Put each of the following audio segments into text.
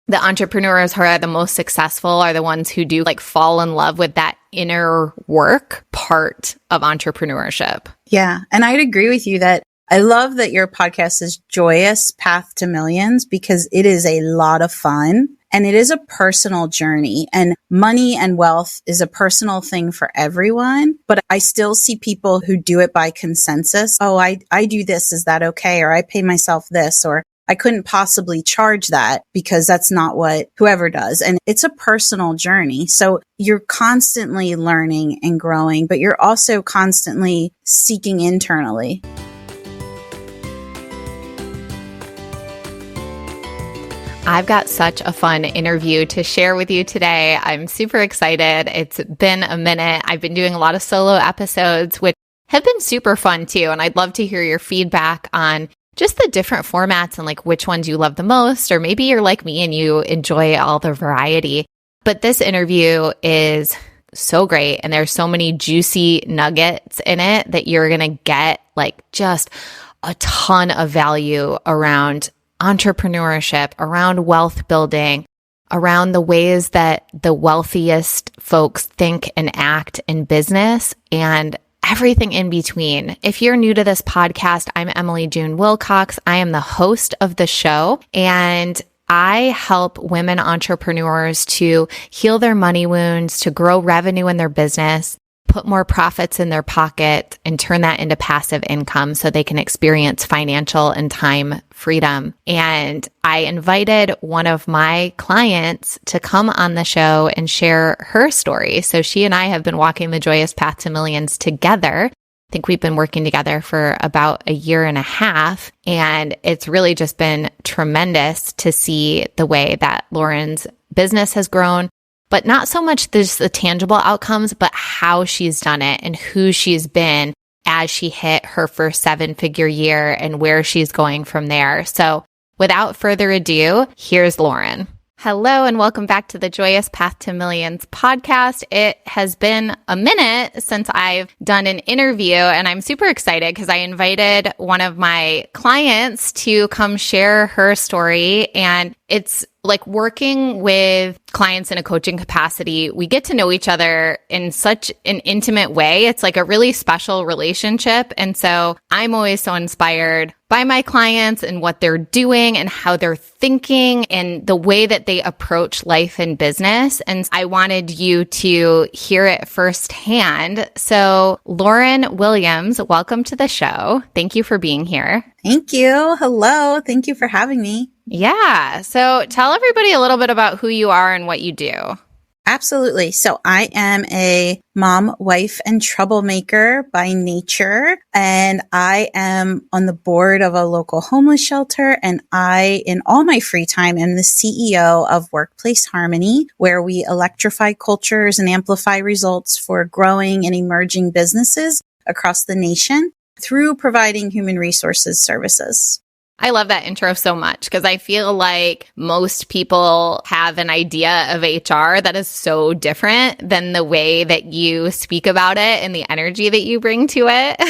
the entrepreneurs who are the most successful are the ones who do like fall in love with that inner work part of entrepreneurship. Yeah. And I'd agree with you that I love that your podcast is Joyous Path to Millions because it is a lot of fun and it is a personal journey, and money and wealth is a personal thing for everyone. But I still see people who do it by consensus. Oh, I do this. Is that okay? Or I pay myself this, or I couldn't possibly charge that because that's not what whoever does. And it's a personal journey. So you're constantly learning and growing, but you're also constantly seeking internally. I've got such a fun interview to share with you today. I'm super excited. It's been a minute. I've been doing a lot of solo episodes, which have been super fun too. And I'd love to hear your feedback on just the different formats and like which ones you love the most, or maybe you're like me and you enjoy all the variety. But this interview is so great. And there's so many juicy nuggets in it that you're going to get like just a ton of value around entrepreneurship, around wealth building, around the ways that the wealthiest folks think and act in business, and everything in between. If you're new to this podcast, I'm June Wilcox. I am the host of the show, and I help women entrepreneurs to heal their money wounds, to grow revenue in their business, put more profits in their pocket, and turn that into passive income so they can experience financial and time freedom. And I invited one of my clients to come on the show and share her story. So she and I have been walking the joyous path to millions together. I think we've been working together for about a year and a half, and it's really just been tremendous to see the way that Lauren's business has grown. But not so much just the tangible outcomes, but how she's done it and who she's been as she hit her first 7-figure year and where she's going from there. So without further ado, here's Lauren. Hello, and welcome back to the Joyous Path to Millions podcast. It has been a minute since I've done an interview, and I'm super excited because I invited one of my clients to come share her story. And it's like working with clients in a coaching capacity. We get to know each other in such an intimate way. It's like a really special relationship. And so I'm always so inspired by my clients and what they're doing and how they're thinking and the way that they approach life and business. And I wanted you to hear it firsthand. So Lauren Williams, welcome to the show. Thank you for being here. Thank you. Hello. Thank you for having me. Yeah. So tell everybody a little bit about who you are and what you do. Absolutely. So I am a mom, wife, and troublemaker by nature. And I am on the board of a local homeless shelter. And I, in all my free time, am the CEO of Workplace Harmony, where we electrify cultures and amplify results for growing and emerging businesses across the nation through providing human resources services. I love that intro so much because I feel like most people have an idea of HR that is so different than the way that you speak about it and the energy that you bring to it.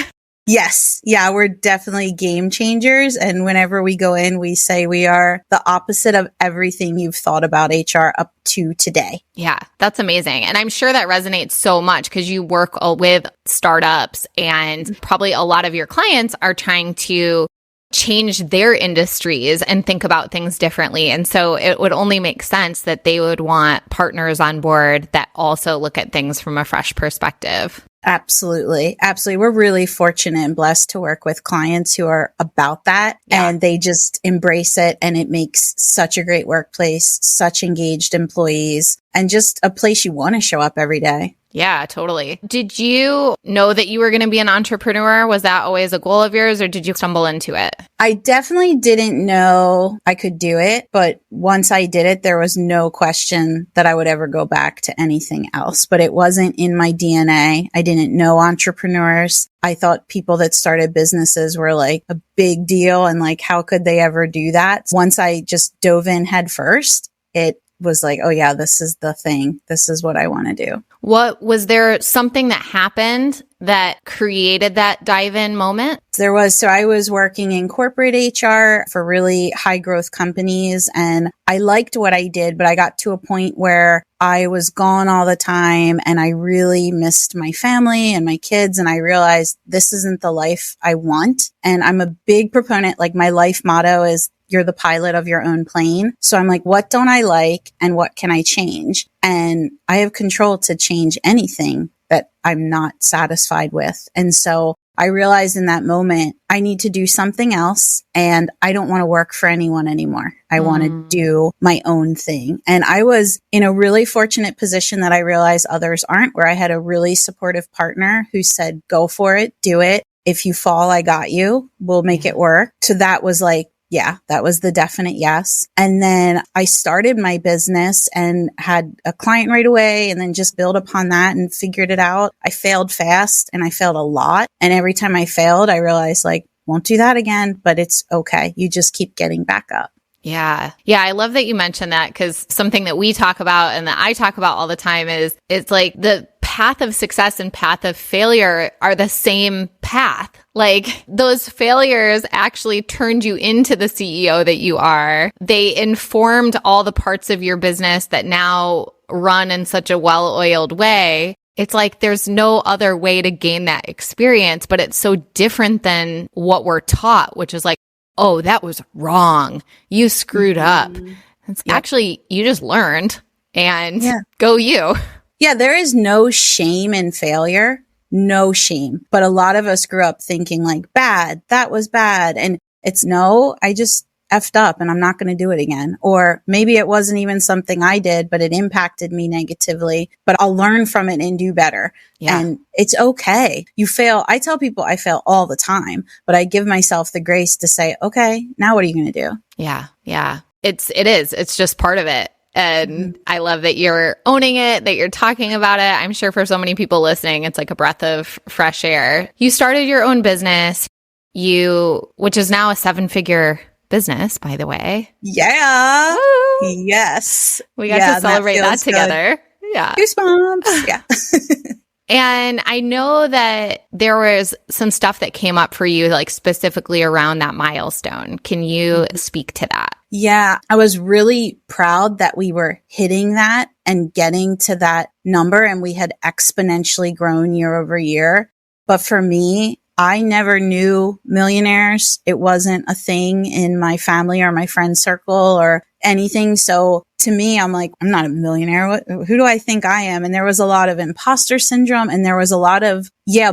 Yes. Yeah, we're definitely game changers. And whenever we go in, we say we are the opposite of everything you've thought about HR up to today. Yeah, that's amazing. And I'm sure that resonates so much because you work with startups and probably a lot of your clients are trying to change their industries and think about things differently. And so it would only make sense that they would want partners on board that also look at things from a fresh perspective. Absolutely. Absolutely. We're really fortunate and blessed to work with clients who are about that and they just embrace it. And it makes such a great workplace, such engaged employees, and just a place you want to show up every day. Yeah, totally. Did you know that you were going to be an entrepreneur? Was that always a goal of yours, or did you stumble into it? I definitely didn't know I could do it, but once I did it, there was no question that I would ever go back to anything else. But it wasn't in my DNA. I didn't know entrepreneurs. I thought people that started businesses were like a big deal and like, how could they ever do that? Once I just dove in head first, it was like, oh yeah, this is the thing. This is what I want to do. What was there something that happened that created that dive in moment? There was. So I was working in corporate HR for really high growth companies, and I liked what I did, but I got to a point where I was gone all the time and I really missed my family and my kids. And I realized this isn't the life I want. And I'm a big proponent. Like, my life motto is, you're the pilot of your own plane. So I'm like, what don't I like and what can I change? And I have control to change anything that I'm not satisfied with. And so I realized in that moment, I need to do something else, and I don't want to work for anyone anymore. I want to do my own thing. And I was in a really fortunate position that I realized others aren't, where I had a really supportive partner who said, go for it, do it. If you fall, I got you. We'll make it work. So that was like, yeah, that was the definite yes. And then I started my business and had a client right away, and then just built upon that and figured it out. I failed fast and I failed a lot. And every time I failed, I realized, like, won't do that again, but it's okay. You just keep getting back up. Yeah. Yeah. I love that you mentioned that, because something that we talk about and that I talk about all the time is it's like the path of success and path of failure are the same path. Like, those failures actually turned you into the CEO that you are. They informed all the parts of your business that now run in such a well-oiled way. It's like there's no other way to gain that experience, but it's so different than what we're taught, which is like, oh, that was wrong. You screwed up. It's actually, you just learned, and go you. Yeah, there is no shame in failure. No shame. But a lot of us grew up thinking like, bad, that was bad. And it's no, I just effed up and I'm not going to do it again. Or maybe it wasn't even something I did, but it impacted me negatively, but I'll learn from it and do better. Yeah. And it's okay. You fail. I tell people I fail all the time, but I give myself the grace to say, okay, now what are you going to do? Yeah. Yeah. It's just part of it. And I love that you're owning it, that you're talking about it. I'm sure for so many people listening, it's like a breath of fresh air. You started your own business, which is now a 7-figure business, by the way. Yeah. Woo! Yes. We got to celebrate that together. Good. Yeah. Goosebumps. Yeah. And I know that there was some stuff that came up for you, like specifically around that milestone. Can you speak to that? Yeah, I was really proud that we were hitting that and getting to that number, and we had exponentially grown year over year. But for me, I never knew millionaires. It wasn't a thing in my family or my friend circle or anything. So to me, I'm like, I'm not a millionaire. Who do I think I am? And there was a lot of imposter syndrome, and there was a lot of,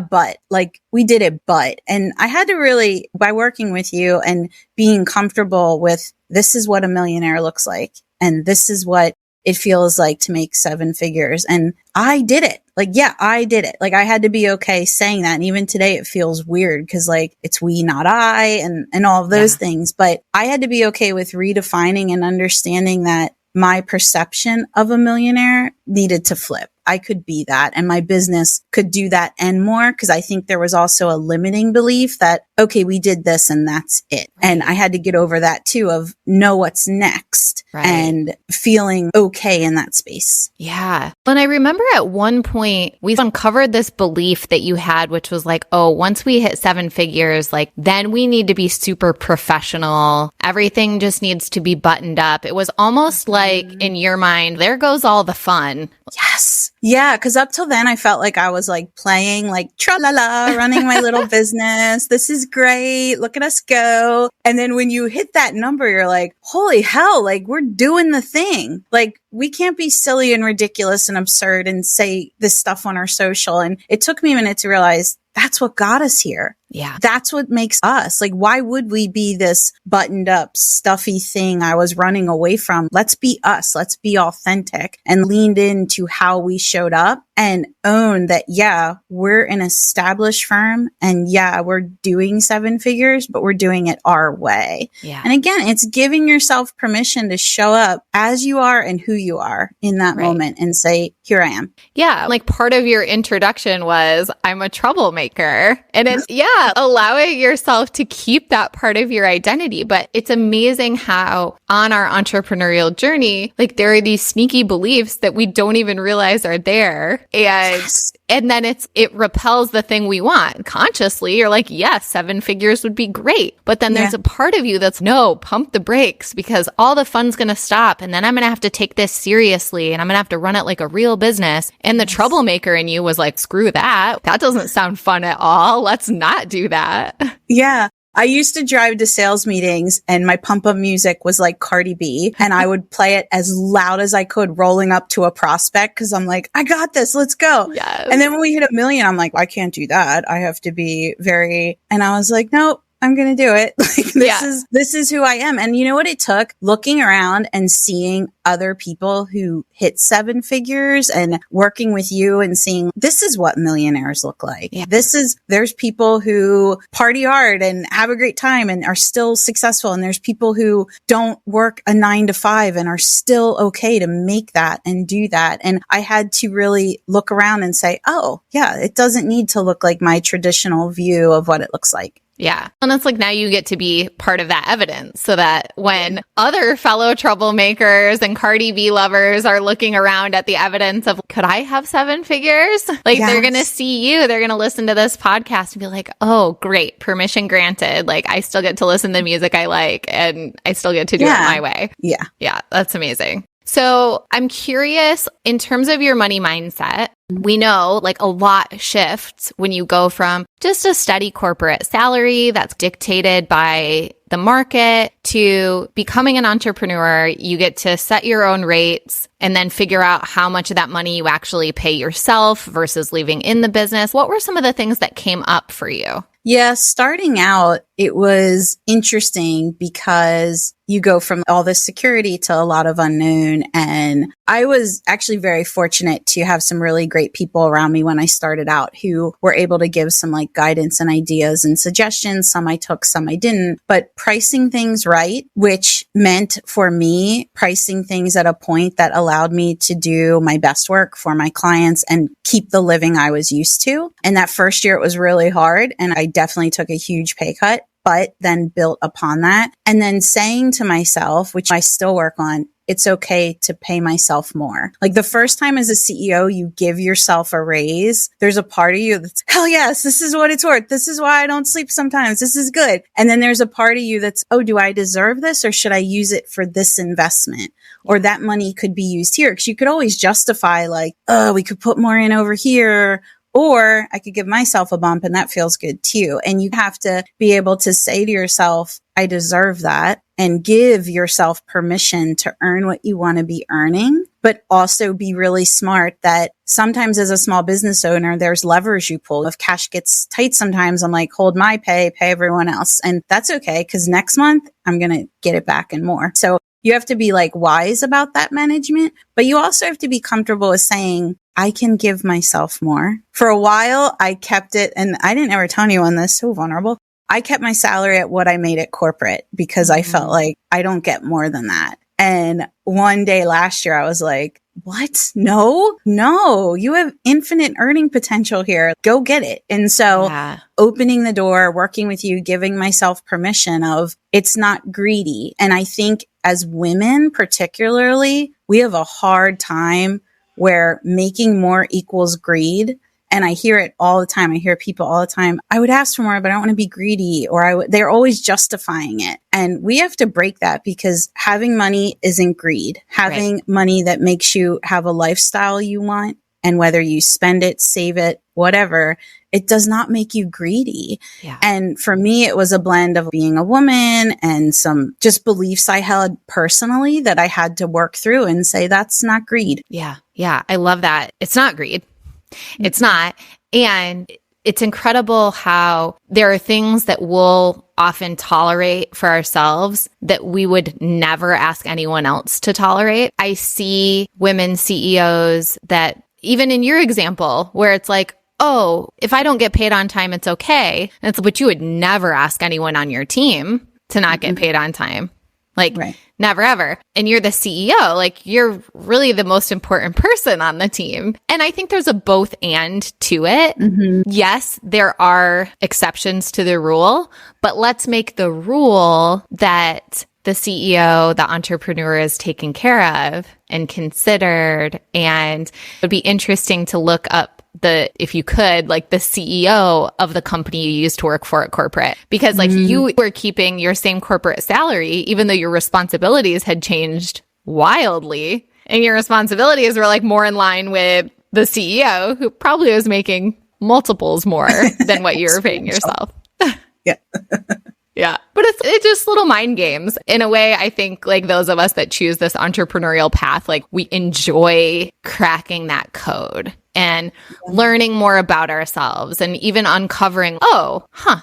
but like, we did it, but, and I had to really, by working with you and being comfortable with, this is what a millionaire looks like, and this is what it feels like to make 7 figures. And I did it. Like, I did it. Like, I had to be okay saying that. And even today it feels weird because like it's we, not I, and all of those things. But I had to be okay with redefining and understanding that my perception of a millionaire needed to flip. I could be that, and my business could do that and more, because I think there was also a limiting belief that, okay, we did this and that's it. Right. And I had to get over that too, of know what's next and feeling okay in that space. Yeah. And I remember at one point we uncovered this belief that you had, which was like, oh, once we hit 7 figures, like then we need to be super professional. Everything just needs to be buttoned up. It was almost like in your mind, there goes all the fun. Yes. Yeah, because up till then, I felt like I was like playing like tra-la-la, running my little business. This is great. Look at us go. And then when you hit that number, you're like, holy hell, like we're doing the thing. Like we can't be silly and ridiculous and absurd and say this stuff on our social. And it took me a minute to realize that's what got us here. Yeah. That's what makes us. Like, why would we be this buttoned up, stuffy thing I was running away from? Let's be us. Let's be authentic, and leaned into how we showed up. and own that, yeah, we're an established firm and yeah, we're doing seven figures, but we're doing it our way. Yeah. And again, it's giving yourself permission to show up as you are and who you are in that moment and say, here I am. Yeah. Like part of your introduction was, I'm a troublemaker. And it's, allowing yourself to keep that part of your identity. But it's amazing how on our entrepreneurial journey, like there are these sneaky beliefs that we don't even realize are there. And then it repels the thing we want. Consciously, you're like, yes, seven figures would be great. But then there's a part of you that's, no, pump the brakes because all the fun's going to stop. And then I'm going to have to take this seriously and I'm going to have to run it like a real business. And the troublemaker in you was like, screw that. That doesn't sound fun at all. Let's not do that. Yeah. I used to drive to sales meetings and my pump up music was like Cardi B and I would play it as loud as I could rolling up to a prospect because I'm like, I got this, let's go. Yes. And then when we hit 1 million, I'm like, I can't do that. I have to be and I was like, nope. I'm going to do it. Like this is who I am. And you know what it took? Looking around and seeing other people who hit seven figures and working with you and seeing this is what millionaires look like. Yeah. There's people who party hard and have a great time and are still successful. And there's people who don't work a 9 to 5 and are still okay to make that and do that. And I had to really look around and say, oh yeah, it doesn't need to look like my traditional view of what it looks like. Yeah. And it's like now you get to be part of that evidence so that when other fellow troublemakers and Cardi B lovers are looking around at the evidence of, could I have seven figures? Like they're going to see you, they're going to listen to this podcast and be like, oh, great. Permission granted. Like I still get to listen to music I like and I still get to do it my way. Yeah. Yeah. That's amazing. So I'm curious, in terms of your money mindset, we know like a lot shifts when you go from just a steady corporate salary that's dictated by the market to becoming an entrepreneur. You get to set your own rates and then figure out how much of that money you actually pay yourself versus leaving in the business. What were some of the things that came up for you? Yeah, starting out, it was interesting because you go from all this security to a lot of unknown. And I was actually very fortunate to have some really great people around me when I started out who were able to give some like guidance and ideas and suggestions. Some I took, some I didn't, but pricing things right, which meant for me, pricing things at a point that allowed me to do my best work for my clients and keep the living I was used to. And that first year it was really hard. And I definitely took a huge pay cut, but then built upon that. And then saying to myself, which I still work on, it's okay to pay myself more. Like the first time as a CEO, you give yourself a raise. There's a part of you that's, hell yes, this is what it's worth. This is why I don't sleep sometimes. This is good. And then there's a part of you that's, oh, do I deserve this or should I use it for this investment? Or that money could be used here. Because you could always justify like, oh, we could put more in over here. Or I could give myself a bump and that feels good too. And you have to be able to say to yourself, I deserve that, and give yourself permission to earn what you want to be earning, but also be really smart that sometimes as a small business owner, there's levers you pull. If cash gets tight sometimes, I'm like, hold my pay everyone else. And that's okay because next month I'm going to get it back and more. So you have to be like wise about that management, but you also have to be comfortable with saying, I can give myself more. For a while, I kept it, and I didn't ever tell anyone this, so vulnerable. I kept my salary at what I made at corporate because I felt like I don't get more than that. And one day last year, I was like, what? No, you have infinite earning potential here. Go get it. And so opening the door, working with you, giving myself permission of it's not greedy. And I think as women, particularly, we have a hard time where making more equals greed. And I hear it all the time. I hear people all the time. I would ask for more, but I don't want to be greedy, or they're always justifying it. And we have to break that because having money isn't greed. Having money that makes you have a lifestyle you want, and whether you spend it, save it, whatever, it does not make you greedy. Yeah. And for me, it was a blend of being a woman and some just beliefs I held personally that I had to work through and say, that's not greed. Yeah. Yeah. I love that. It's not greed. It's not. And it's incredible how there are things that we'll often tolerate for ourselves that we would never ask anyone else to tolerate. I see women CEOs that even in your example where it's like, oh, if I don't get paid on time, it's okay. But you would never ask anyone on your team to not get paid on time. Like, never, ever. And you're the CEO. Like, you're really the most important person on the team. And I think there's a both and to it. Yes, there are exceptions to the rule, but let's make the rule that the CEO, the entrepreneur is taken care of and considered. And it would be interesting to look up if you could, like the CEO of the company you used to work for at corporate, because like you were keeping your same corporate salary, even though your responsibilities had changed wildly, and your responsibilities were like more in line with the CEO, who probably was making multiples more than what you were paying yourself. Yeah. Yeah. But it's just little mind games. In a way, I think like those of us that choose this entrepreneurial path, like we enjoy cracking that code and learning more about ourselves and even uncovering,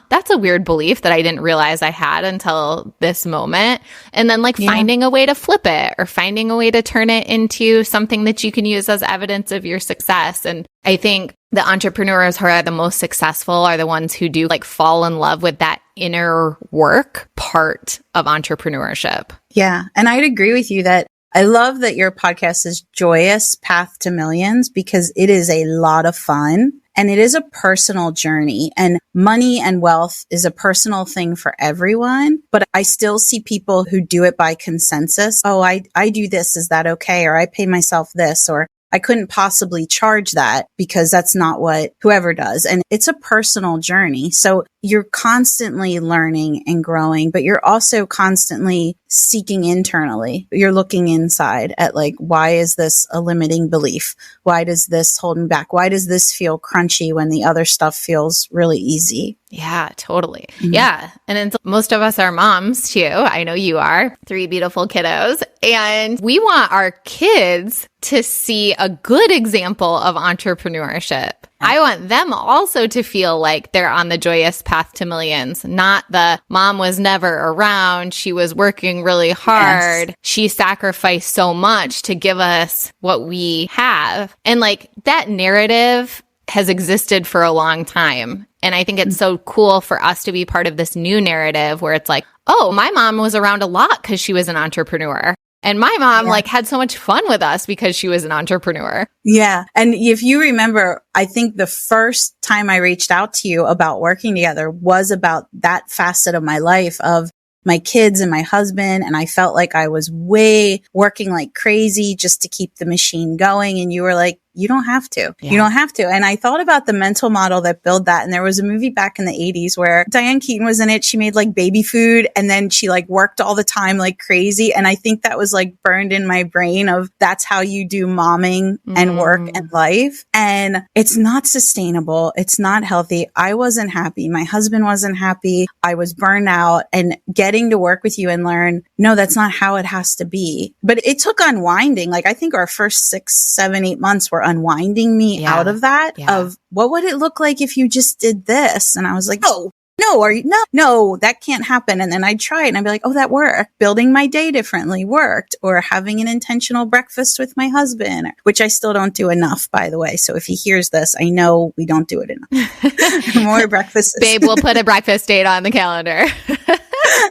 that's a weird belief that I didn't realize I had until this moment. And then like finding a way to flip it or finding a way to turn it into something that you can use as evidence of your success. And I think the entrepreneurs who are the most successful are the ones who do like fall in love with that inner work part of entrepreneurship. Yeah. And I'd agree with you that I love that your podcast is Joyous Path to Millions, because it is a lot of fun and it is a personal journey, and money and wealth is a personal thing for everyone. But I still see people who do it by consensus. Oh, I do this. Is that okay? Or I pay myself this, or I couldn't possibly charge that because that's not what whoever does. And it's a personal journey. So you're constantly learning and growing, but you're also constantly seeking internally. You're looking inside at like, why is this a limiting belief? Why does this hold me back? Why does this feel crunchy when the other stuff feels really easy? Yeah, totally. Yeah. And then most of us are moms too. I know you are. 3 beautiful kiddos. And we want our kids to see a good example of entrepreneurship. I want them also to feel like they're on the joyous path to millions, not the mom was never around. She was working really hard. Yes. She sacrificed so much to give us what we have. And like that narrative has existed for a long time. And I think it's so cool for us to be part of this new narrative where it's like, oh, my mom was around a lot because she was an entrepreneur. And my mom like had so much fun with us because she was an entrepreneur. Yeah. And if you remember, I think the first time I reached out to you about working together was about that facet of my life of my kids and my husband. And I felt like I was working like crazy just to keep the machine going. And you were like, you don't have to. Yeah. You don't have to. And I thought about the mental model that built that. And there was a movie back in the 80s where Diane Keaton was in it. She made like baby food and then she like worked all the time like crazy. And I think that was like burned in my brain of that's how you do momming and work and life. And it's not sustainable. It's not healthy. I wasn't happy. My husband wasn't happy. I was burned out, and getting to work with you and learn, no, that's not how it has to be. But it took unwinding. Like I think our first 6, 7, 8 months were unwinding me out of that, of what would it look like if you just did this? And I was like, no, that can't happen. And then I'd try it and I'd be like, oh, that worked. Building my day differently worked, or having an intentional breakfast with my husband, which I still don't do enough, by the way. So if he hears this, I know we don't do it enough. More breakfasts. Babe, we'll put a breakfast date on the calendar.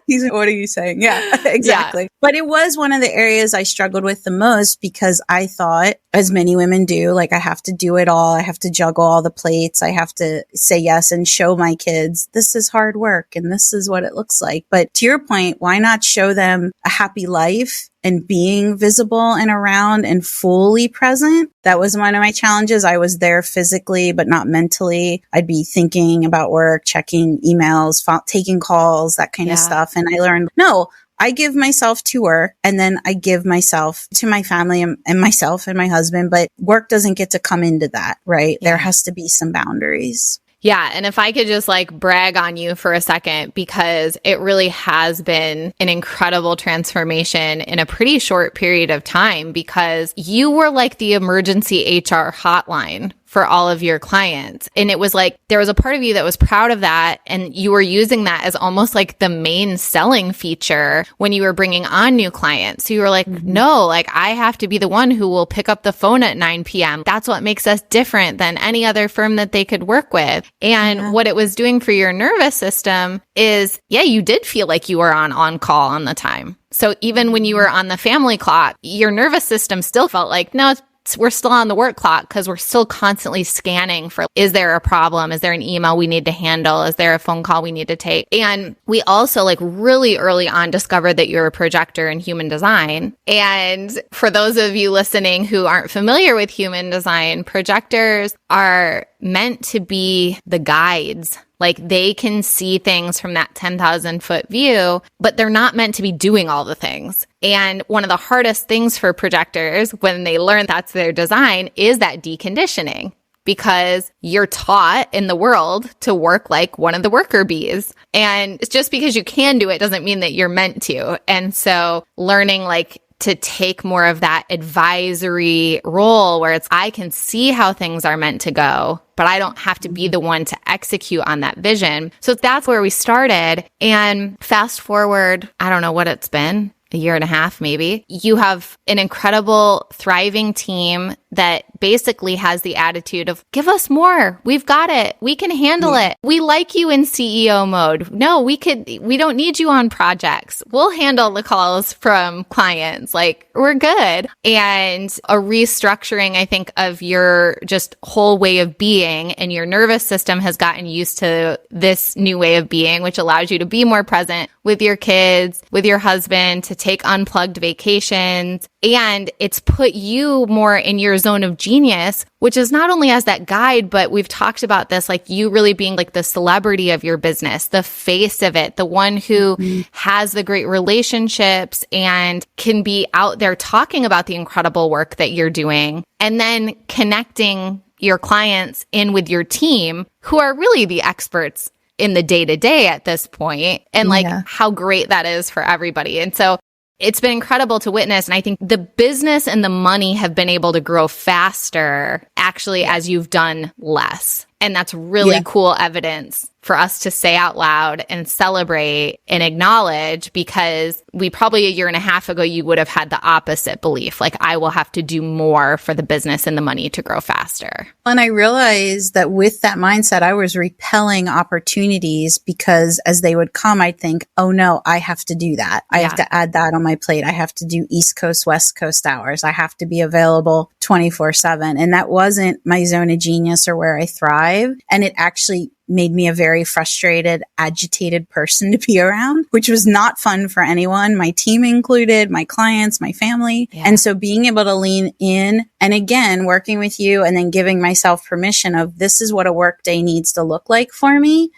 He's like, what are you saying? Yeah, exactly. Yeah. But it was one of the areas I struggled with the most because I thought, as many women do, like I have to do it all. I have to juggle all the plates. I have to say yes and show my kids this is hard work and this is what it looks like. But to your point, why not show them a happy life and being visible and around and fully present? That was one of my challenges. I was there physically, but not mentally. I'd be thinking about work, checking emails, taking calls, that kind of stuff. And I learned, no, I give myself to work and then I give myself to my family and myself and my husband, but work doesn't get to come into that, right? Yeah. There has to be some boundaries. Yeah. And if I could just like brag on you for a second, because it really has been an incredible transformation in a pretty short period of time, because you were like the emergency HR hotline for all of your clients. And it was like, there was a part of you that was proud of that. And you were using that as almost like the main selling feature when you were bringing on new clients. So you were like, no, like I have to be the one who will pick up the phone at 9 p.m. That's what makes us different than any other firm that they could work with. And what it was doing for your nervous system is, you did feel like you were on call on the time. So even when you were on the family clock, your nervous system still felt like, no, we're still on the work clock because we're still constantly scanning for, is there a problem? Is there an email we need to handle? Is there a phone call we need to take? And we also like really early on discovered that you're a projector in human design. And for those of you listening who aren't familiar with human design, projectors are meant to be the guides. Like they can see things from that 10,000 foot view, but they're not meant to be doing all the things. And one of the hardest things for projectors when they learn that's their design is that deconditioning, because you're taught in the world to work like one of the worker bees. And it's just because you can do it doesn't mean that you're meant to. And so learning like to take more of that advisory role where it's, I can see how things are meant to go, but I don't have to be the one to execute on that vision. So that's where we started. And fast forward, I don't know what it's been, a year and a half, maybe. You have an incredible, thriving team that basically has the attitude of, give us more. We've got it. We can handle it. We like you in CEO mode. No, we don't need you on projects. We'll handle the calls from clients. Like, we're good. And a restructuring, I think, of your just whole way of being, and your nervous system has gotten used to this new way of being, which allows you to be more present with your kids, with your husband, to take unplugged vacations. And it's put you more in your zone of genius, which is not only as that guide, but we've talked about this, like you really being like the celebrity of your business, the face of it, the one who has the great relationships and can be out there talking about the incredible work that you're doing, and then connecting your clients in with your team who are really the experts in the day-to-day at this point, and like how great that is for everybody. And so it's been incredible to witness. And I think the business and the money have been able to grow faster actually as you've done less. And that's really cool evidence for us to say out loud and celebrate and acknowledge, because we probably a year and a half ago, you would have had the opposite belief. Like, I will have to do more for the business and the money to grow faster. And I realized that with that mindset, I was repelling opportunities, because as they would come, I'd think, oh no, I have to do that. I have to add that on my plate. I have to do East Coast, West Coast hours. I have to be available 24/7. And that wasn't my zone of genius or where I thrive. And it actually made me a very frustrated, agitated person to be around, which was not fun for anyone, my team included, my clients, my family. And so being able to lean in, and again, working with you and then giving myself permission of, this is what a workday needs to look like for me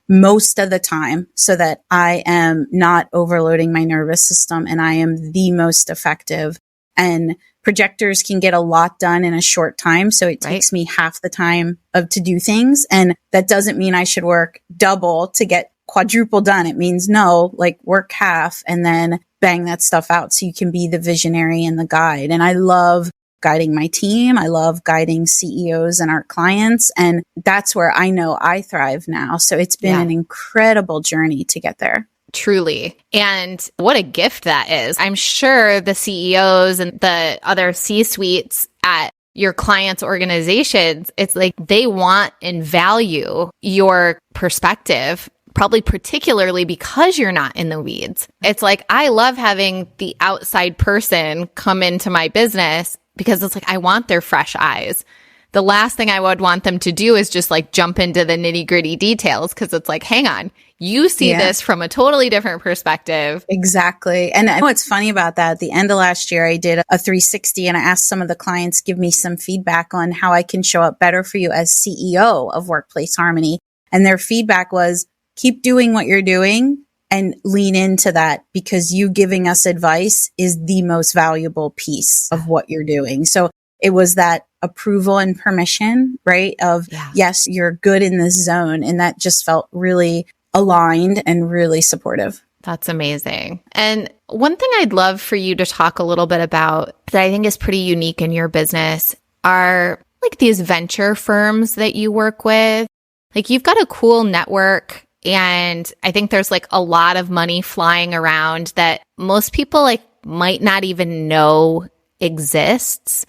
most of the time, so that I am not overloading my nervous system and I am the most effective. And projectors can get a lot done in a short time. So it takes me half the time to do things. And that doesn't mean I should work double to get quadruple done. It means no, like work half and then bang that stuff out so you can be the visionary and the guide. And I love guiding my team. I love guiding CEOs and our clients. And that's where I know I thrive now. So it's been an incredible journey to get there. Truly. And what a gift that is. I'm sure the CEOs and the other C-suites at your clients' organizations, it's like they want and value your perspective, probably particularly because you're not in the weeds. It's like, I love having the outside person come into my business, because it's like, I want their fresh eyes. The last thing I would want them to do is just like jump into the nitty gritty details, because it's like, hang on, you see this from a totally different perspective. Exactly. And what's funny about that, at the end of last year, I did a 360 and I asked some of the clients, give me some feedback on how I can show up better for you as CEO of Workplace Harmony. And their feedback was, keep doing what you're doing and lean into that, because you giving us advice is the most valuable piece of what you're doing. So it was that approval and permission, right? Of yes, you're good in this zone. And that just felt really aligned and really supportive. That's amazing. And one thing I'd love for you to talk a little bit about that I think is pretty unique in your business are like these venture firms that you work with, like you've got a cool network, and I think there's like a lot of money flying around that most people like might not even know exists.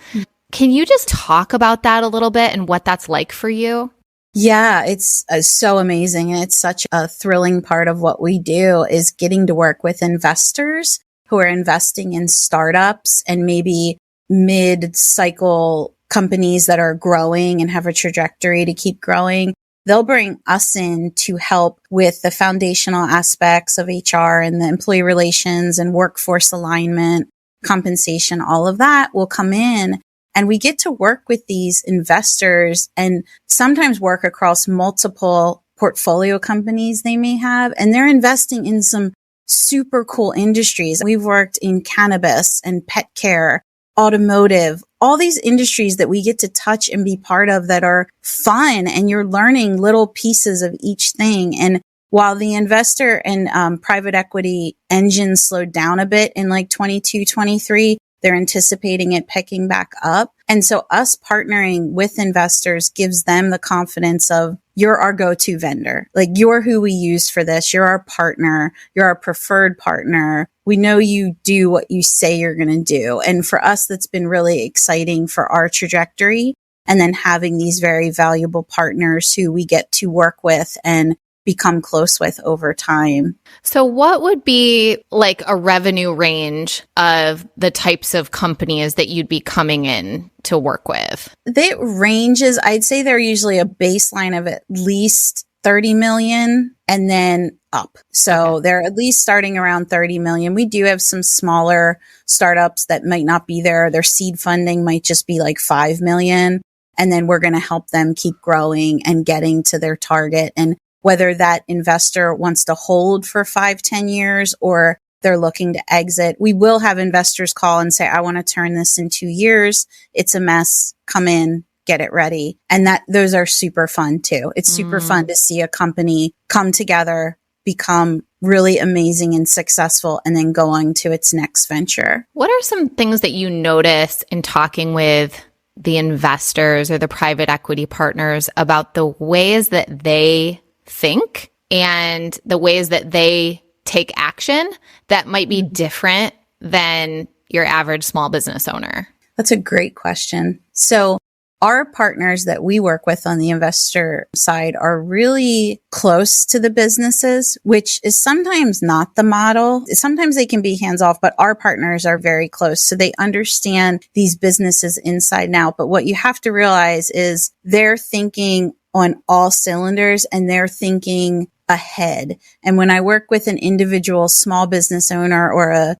Can you just talk about that a little bit and what that's like for you? Yeah, it's so amazing. And it's such a thrilling part of what we do is getting to work with investors who are investing in startups and maybe mid-cycle companies that are growing and have a trajectory to keep growing. They'll bring us in to help with the foundational aspects of HR and the employee relations and workforce alignment, compensation, all of that will come in. And we get to work with these investors and sometimes work across multiple portfolio companies they may have. And they're investing in some super cool industries. We've worked in cannabis and pet care, automotive, all these industries that we get to touch and be part of that are fun. And you're learning little pieces of each thing. And while the investor and private equity engine slowed down a bit in like 22, 23, they're anticipating it picking back up. And so us partnering with investors gives them the confidence of you're our go-to vendor. Like you're who we use for this. You're our partner. You're our preferred partner. We know you do what you say you're going to do. And for us, that's been really exciting for our trajectory. And then having these very valuable partners who we get to work with and become close with over time. So what would be like a revenue range of the types of companies that you'd be coming in to work with? The ranges, I'd say they're usually a baseline of at least 30 million and then up. So they're at least starting around 30 million. We do have some smaller startups that might not be there. Their seed funding might just be like 5 million. And then we're going to help them keep growing and getting to their target. And whether that investor wants to hold for 5-10 years or they're looking to exit, we will have investors call and say, I want to turn this in 2 years. It's a mess. Come in, get it ready. And those are super fun too. It's super fun to see a company come together, become really amazing and successful, and then go on to its next venture. What are some things that you notice in talking with the investors or the private equity partners about the ways that they think and the ways that they take action that might be different than your average small business owner? That's a great question. So our partners that we work with on the investor side are really close to the businesses, which is sometimes not the model. Sometimes they can be hands off, but our partners are very close. So they understand these businesses inside and out. But what you have to realize is they're thinking on all cylinders and they're thinking ahead. And when I work with an individual small business owner or a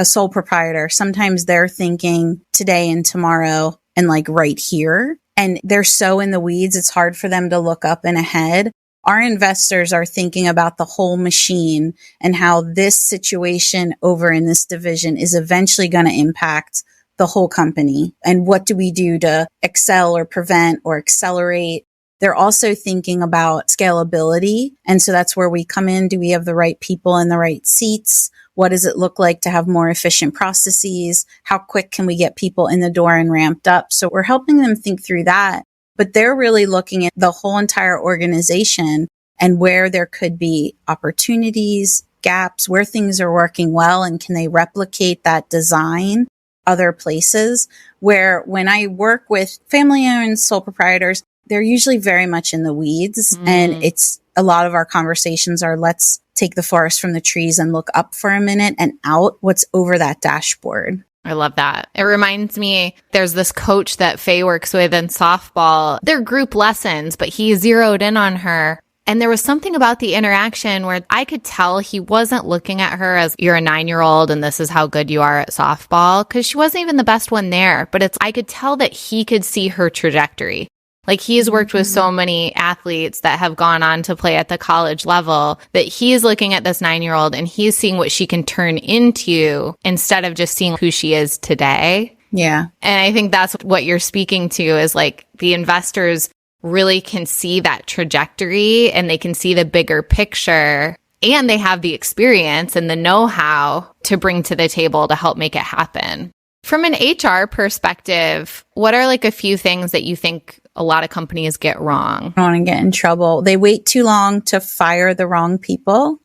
sole proprietor, sometimes they're thinking today and tomorrow and like right here. And they're so in the weeds, it's hard for them to look up and ahead. Our investors are thinking about the whole machine and how this situation over in this division is eventually going to impact the whole company. And what do we do to excel or prevent or accelerate? They're also thinking about scalability. And so that's where we come in. Do we have the right people in the right seats? What does it look like to have more efficient processes? How quick can we get people in the door and ramped up? So we're helping them think through that. But they're really looking at the whole entire organization and where there could be opportunities, gaps, where things are working well, and can they replicate that design other places. Where when I work with family-owned sole proprietors, they're usually very much in the weeds. And it's a lot of our conversations are, let's take the forest from the trees and look up for a minute and out what's over that dashboard. I love that. It reminds me, there's this coach that Faye works with in softball. They're group lessons, but he zeroed in on her. And there was something about the interaction where I could tell he wasn't looking at her as you're a 9-year-old and this is how good you are at softball, because she wasn't even the best one there. But I could tell that he could see her trajectory. Like he's worked with so many athletes that have gone on to play at the college level that he's looking at this 9-year-old and he's seeing what she can turn into instead of just seeing who she is today. Yeah. And I think that's what you're speaking to is like the investors really can see that trajectory and they can see the bigger picture and they have the experience and the know-how to bring to the table to help make it happen. From an HR perspective, what are like a few things that you think a lot of companies get wrong? I don't want to get in trouble. They wait too long to fire the wrong people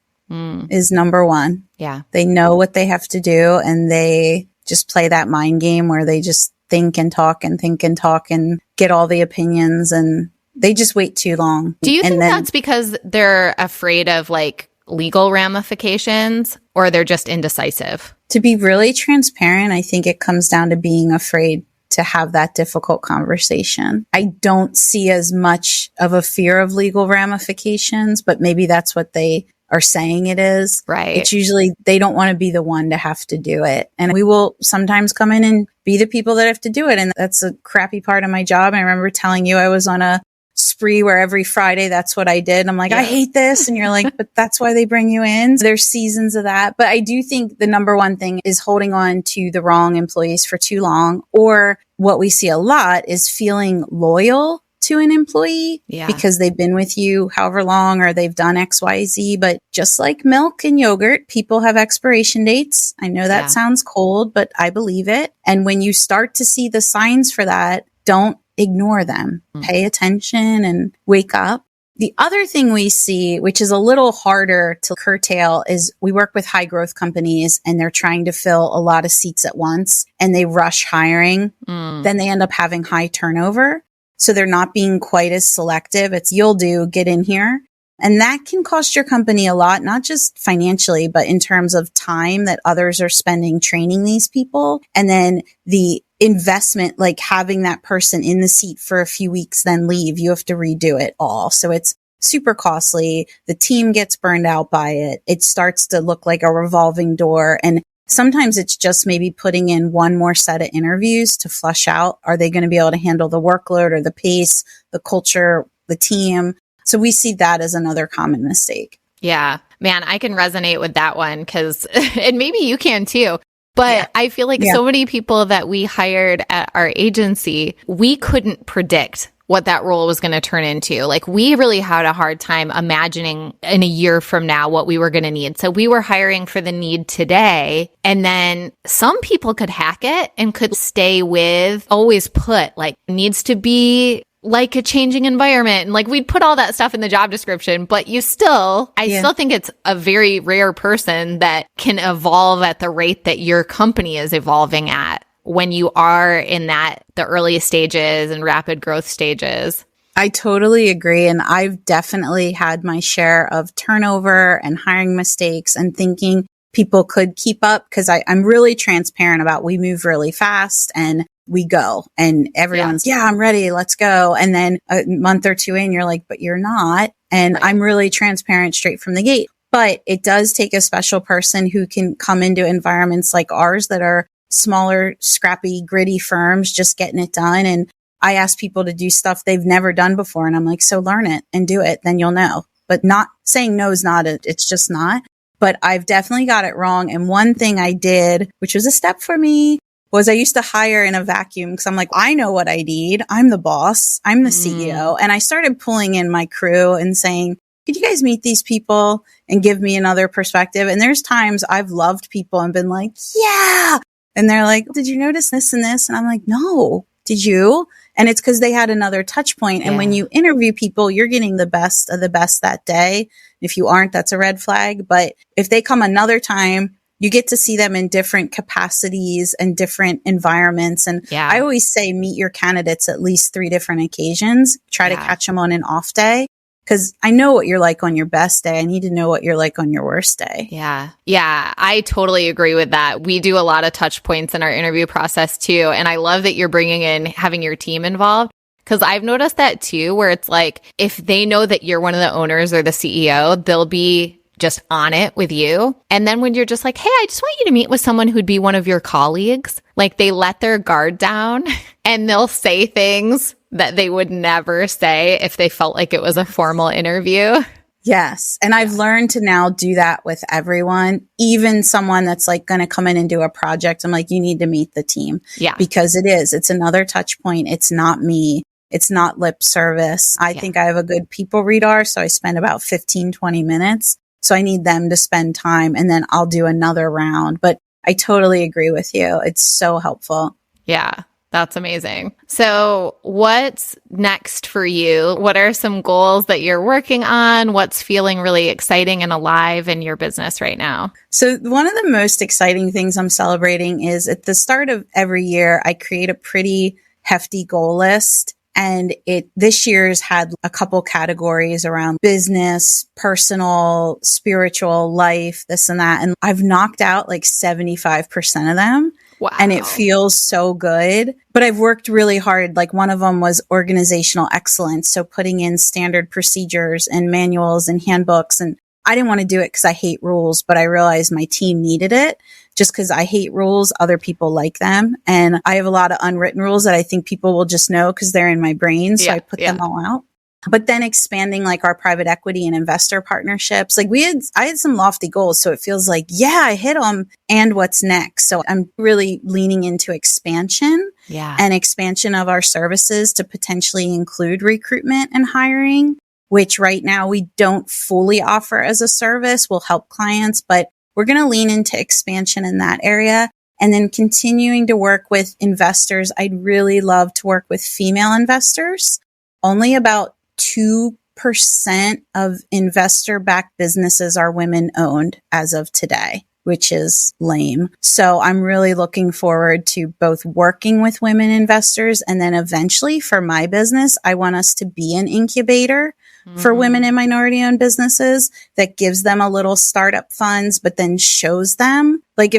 is number one. Yeah. They know what they have to do and they just play that mind game where they just think and talk and think and talk and get all the opinions, and they just wait too long. Do you think that's because they're afraid of like legal ramifications, or they're just indecisive? To be really transparent, I think it comes down to being afraid to have that difficult conversation. I don't see as much of a fear of legal ramifications, but maybe that's what they are saying it is. Right. It's usually they don't want to be the one to have to do it. And we will sometimes come in and be the people that have to do it. And that's a crappy part of my job. I remember telling you I was on a spree where every Friday, that's what I did. I'm like, I hate this. And you're like, but that's why they bring you in. So there's seasons of that. But I do think the number one thing is holding on to the wrong employees for too long. Or what we see a lot is feeling loyal to an employee because they've been with you however long or they've done X, Y, Z. But just like milk and yogurt, people have expiration dates. I know that sounds cold, but I believe it. And when you start to see the signs for that, don't ignore them. Pay attention and wake up. The other thing we see, which is a little harder to curtail, is we work with high growth companies and they're trying to fill a lot of seats at once and they rush hiring. Then they end up having high turnover. So they're not being quite as selective. It's you'll do, get in here. And that can cost your company a lot, not just financially, but in terms of time that others are spending training these people. And then the investment, like having that person in the seat for a few weeks, then leave, you have to redo it all. So it's super costly. The team gets burned out by it. It starts to look like a revolving door. And sometimes it's just maybe putting in one more set of interviews to flush out. Are they going to be able to handle the workload or the pace, the culture, the team? So we see that as another common mistake. Yeah, man, I can resonate with that one because, and maybe you can too. But I feel like so many people that we hired at our agency, we couldn't predict what that role was going to turn into. Like we really had a hard time imagining in a year from now what we were going to need. So we were hiring for the need today. And then some people could hack it and could stay with, always put like needs to be like a changing environment. And like we'd put all that stuff in the job description, but I still think it's a very rare person that can evolve at the rate that your company is evolving at when you are in the early stages and rapid growth stages. I totally agree. And I've definitely had my share of turnover and hiring mistakes and thinking people could keep up because I'm really transparent about we move really fast and we go and everyone's, I'm ready. Let's go. And then a month or two in, you're like, but you're not. And I'm really transparent straight from the gate. But it does take a special person who can come into environments like ours that are smaller, scrappy, gritty firms, just getting it done. And I ask people to do stuff they've never done before. And I'm like, so learn it and do it. Then you'll know. But not saying no is not it's just not. But I've definitely got it wrong. And one thing I did, which was a step for me, was I used to hire in a vacuum because I'm like, I know what I need. I'm the boss. I'm the CEO. And I started pulling in my crew and saying, could you guys meet these people and give me another perspective? And there's times I've loved people and been like, yeah. And they're like, did you notice this and this? And I'm like, no, did you? And it's because they had another touch point. And when you interview people, you're getting the best of the best that day. If you aren't, that's a red flag. But if they come another time, you get to see them in different capacities and different environments. And I always say, meet your candidates at least 3 different occasions. Try to catch them on an off day. Because I know what you're like on your best day. I need to know what you're like on your worst day. Yeah. Yeah. I totally agree with that. We do a lot of touch points in our interview process too. And I love that you're bringing in having your team involved. Because I've noticed that too, where it's like, if they know that you're one of the owners or the CEO, they'll be just on it with you. And then when you're just like, hey, I just want you to meet with someone who'd be one of your colleagues, like they let their guard down and they'll say things that they would never say if they felt like it was a formal interview. Yes. And I've learned to now do that with everyone, even someone that's like going to come in and do a project. I'm like, you need to meet the team. Yeah. Because it's another touch point. It's not me. It's not lip service. I think I have a good people reader. So I spend about 15, 20 minutes. So I need them to spend time and then I'll do another round. But I totally agree with you. It's so helpful. Yeah, that's amazing. So what's next for you? What are some goals that you're working on? What's feeling really exciting and alive in your business right now? So one of the most exciting things I'm celebrating is at the start of every year, I create a pretty hefty goal list. And this year's had a couple categories around business, personal, spiritual, life, this and that. And I've knocked out like 75% of them. Wow. And it feels so good. But I've worked really hard. Like one of them was organizational excellence. So putting in standard procedures and manuals and handbooks. And I didn't want to do it because I hate rules, but I realized my team needed it. Just because I hate rules, other people like them. And I have a lot of unwritten rules that I think people will just know because they're in my brain. So I put them all out. But then expanding like our private equity and investor partnerships, like I had some lofty goals. So it feels like, yeah, I hit them. And what's next? So I'm really leaning into expansion and expansion of our services to potentially include recruitment and hiring, which right now we don't fully offer as a service. We'll help clients, but we're going to lean into expansion in that area. And then continuing to work with investors. I'd really love to work with female investors. Only about 2% of investor-backed businesses are women-owned as of today, which is lame. So I'm really looking forward to both working with women investors and then eventually for my business, I want us to be an incubator for women and minority-owned businesses that gives them a little startup funds, but then shows them. Like I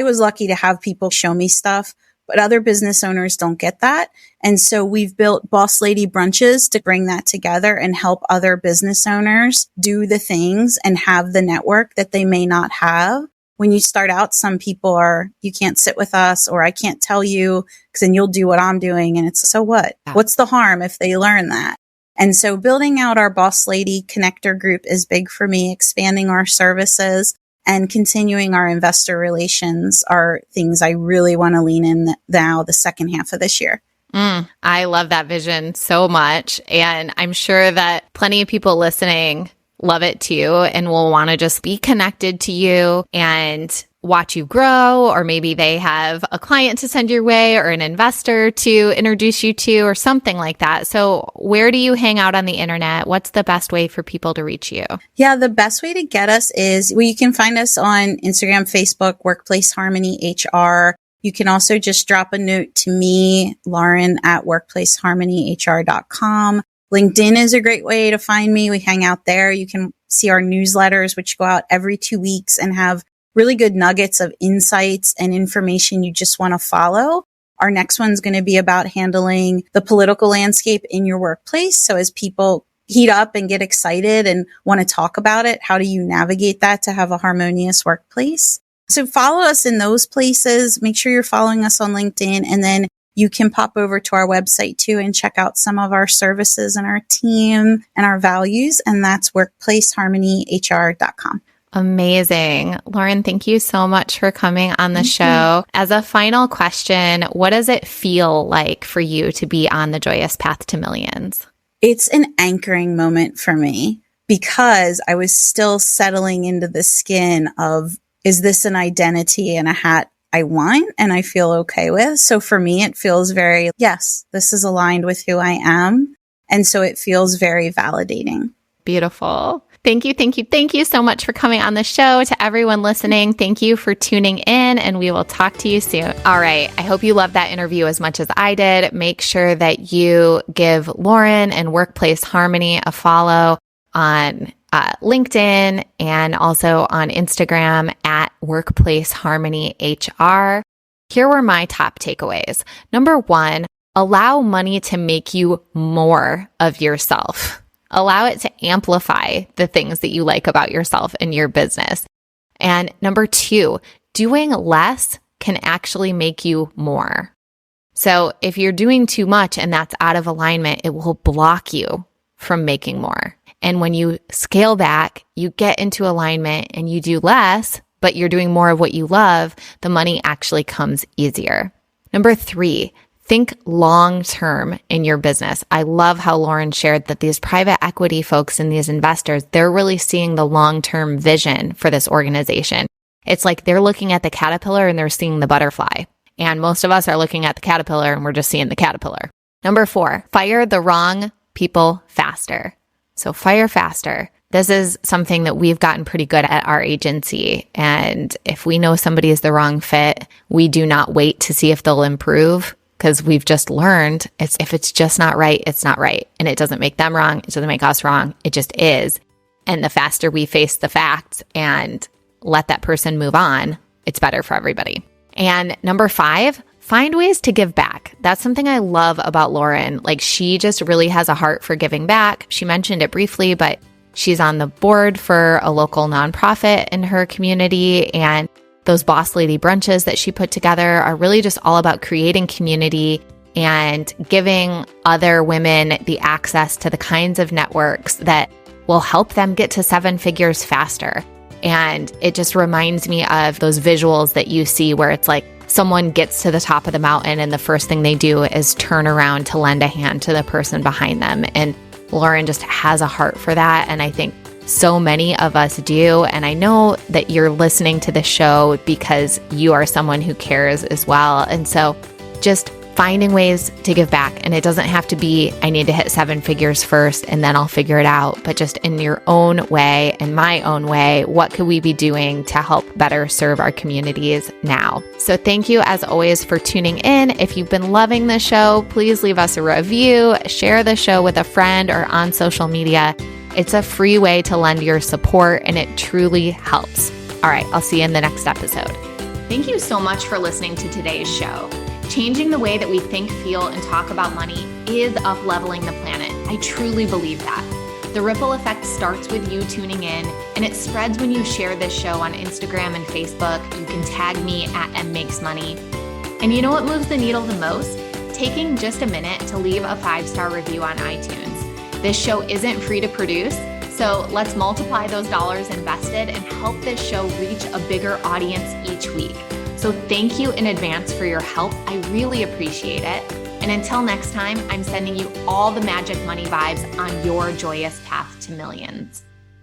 was lucky to have people show me stuff, but other business owners don't get that. And so we've built Boss Lady Brunches to bring that together and help other business owners do the things and have the network that they may not have. When you start out, some people are, you can't sit with us or I can't tell you because then you'll do what I'm doing. And it's, so what? What's the harm if they learn that? And so building out our Boss Lady Connector group is big for me, expanding our services and continuing our investor relations are things I really want to lean in now the second half of this year. I love that vision so much. And I'm sure that plenty of people listening love it too and will want to just be connected to you and watch you grow, or maybe they have a client to send your way or an investor to introduce you to or something like that. So where do you hang out on the internet? What's the best way for people to reach you? Yeah, the best way to get us is, you can find us on Instagram, Facebook, Workplace Harmony HR. You can also just drop a note to me, Lauren, at workplaceharmonyhr.com. LinkedIn is a great way to find me. We hang out there. You can see our newsletters, which go out every 2 weeks and have really good nuggets of insights and information you just want to follow. Our next one's going to be about handling the political landscape in your workplace. So as people heat up and get excited and want to talk about it, how do you navigate that to have a harmonious workplace? So follow us in those places. Make sure you're following us on LinkedIn, and then you can pop over to our website too and check out some of our services and our team and our values. And that's workplaceharmonyhr.com. Amazing. Lauren, thank you so much for coming on the show. As a final question, what does it feel like for you to be on the Joyous Path to Millions? It's an anchoring moment for me because I was still settling into the skin of, is this an identity and a hat I want and I feel okay with? So for me, it feels very, yes, this is aligned with who I am. And so it feels very validating. Beautiful. Thank you. Thank you. Thank you so much for coming on the show. To everyone listening, thank you for tuning in, and we will talk to you soon. All right. I hope you loved that interview as much as I did. Make sure that you give Lauren and Workplace Harmony a follow on LinkedIn and also on Instagram at Workplace Harmony HR. Here were my top takeaways. Number 1, allow money to make you more of yourself. Allow it to amplify the things that you like about yourself and your business. And number 2, doing less can actually make you more. So if you're doing too much and that's out of alignment, it will block you from making more. And when you scale back, you get into alignment and you do less, but you're doing more of what you love, the money actually comes easier. Number 3, think long-term in your business. I love how Lauren shared that these private equity folks and these investors, they're really seeing the long-term vision for this organization. It's like they're looking at the caterpillar and they're seeing the butterfly. And most of us are looking at the caterpillar and we're just seeing the caterpillar. Number 4, fire the wrong people faster. So fire faster. This is something that we've gotten pretty good at our agency. And if we know somebody is the wrong fit, we do not wait to see if they'll improve, because we've just learned if it's just not right, it's not right. And it doesn't make them wrong. It doesn't make us wrong. It just is. And the faster we face the facts and let that person move on, it's better for everybody. And number 5, find ways to give back. That's something I love about Lauren. Like, she just really has a heart for giving back. She mentioned it briefly, but she's on the board for a local nonprofit in her community. And those boss lady brunches that she put together are really just all about creating community and giving other women the access to the kinds of networks that will help them get to 7 figures faster. And it just reminds me of those visuals that you see where it's like someone gets to the top of the mountain and the first thing they do is turn around to lend a hand to the person behind them. And Lauren just has a heart for that. And I think so many of us do. And I know that you're listening to the show because you are someone who cares as well. And so just finding ways to give back. And it doesn't have to be, I need to hit 7 figures first and then I'll figure it out. But just in your own way, in my own way, what could we be doing to help better serve our communities now? So thank you as always for tuning in. If you've been loving the show, please leave us a review, share the show with a friend or on social media. It's a free way to lend your support and it truly helps. All right, I'll see you in the next episode. Thank you so much for listening to today's show. Changing the way that we think, feel, and talk about money is up-leveling the planet. I truly believe that. The ripple effect starts with you tuning in, and it spreads when you share this show on Instagram and Facebook. You can tag me at mmakesmoney. And you know what moves the needle the most? Taking just a minute to leave a 5-star review on iTunes. This show isn't free to produce, so let's multiply those dollars invested and help this show reach a bigger audience each week. So thank you in advance for your help. I really appreciate it. And until next time, I'm sending you all the magic money vibes on your joyous path to millions.